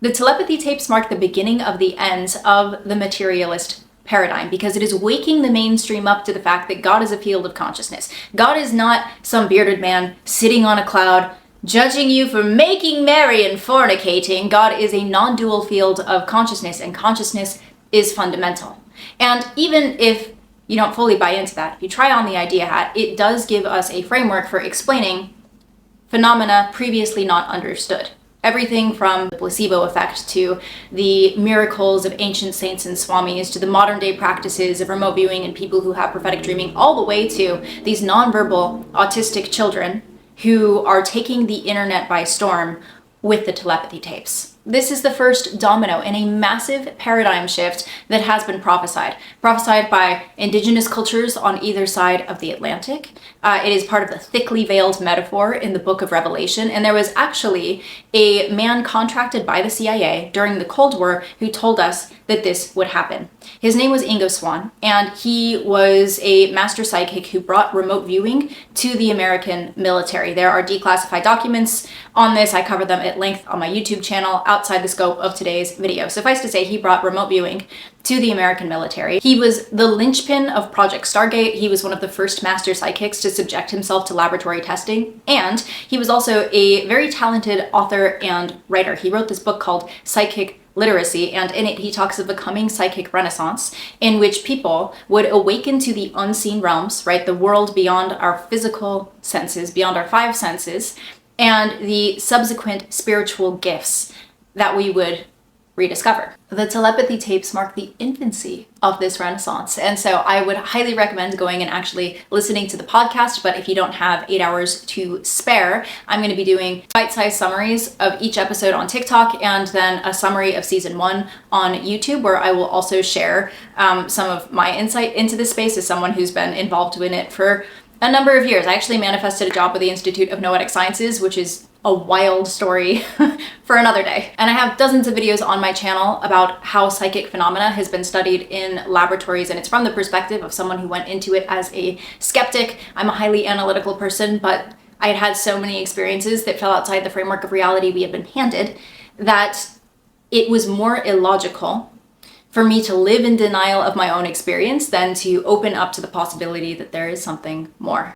The telepathy tapes mark the beginning of the end of the materialist paradigm because it is waking the mainstream up to the fact that God is a field of consciousness. God is not some bearded man sitting on a cloud judging you for making merry and fornicating. God is a non-dual field of consciousness, and consciousness is fundamental. And even if you don't fully buy into that, if you try on the idea hat, it does give us a framework for explaining phenomena previously not understood. Everything from the placebo effect to the miracles of ancient saints and swamis to the modern day practices of remote viewing and people who have prophetic dreaming, all the way to these nonverbal autistic children who are taking the internet by storm with the telepathy tapes. This is the first domino in a massive paradigm shift that has been prophesied by indigenous cultures on either side of the Atlantic. It is part of the thickly veiled metaphor in the book of Revelation, and there was actually a man contracted by the CIA during the Cold War who told us that this would happen. His name was Ingo Swann, and he was a master psychic who brought remote viewing to the American military. There are declassified documents on this. I cover them at length on my YouTube channel outside the scope of today's video. Suffice to say, he brought remote viewing to the American military. He was the linchpin of Project Stargate. He was one of the first master psychics to subject himself to laboratory testing, and he was also a very talented author and writer. He wrote this book called Psychic Literacy, and in it he talks of the coming psychic renaissance in which people would awaken to the unseen realms, right? The world beyond our physical senses, beyond our five senses, and the subsequent spiritual gifts that we would rediscover. The telepathy tapes mark the infancy of this renaissance, and so I would highly recommend going and actually listening to the podcast. But if you don't have 8 hours to spare, I'm going to be doing bite-sized summaries of each episode on TikTok and then a summary of season 1 on YouTube, where I will also share some of my insight into this space as someone who's been involved in it for a number of years. I actually manifested a job with the Institute of Noetic Sciences, which is a wild story for another day. And I have dozens of videos on my channel about how psychic phenomena has been studied in laboratories, and it's from the perspective of someone who went into it as a skeptic. I'm a highly analytical person, but I had had so many experiences that fell outside the framework of reality we had been handed that it was more illogical for me to live in denial of my own experience than to open up to the possibility that there is something more.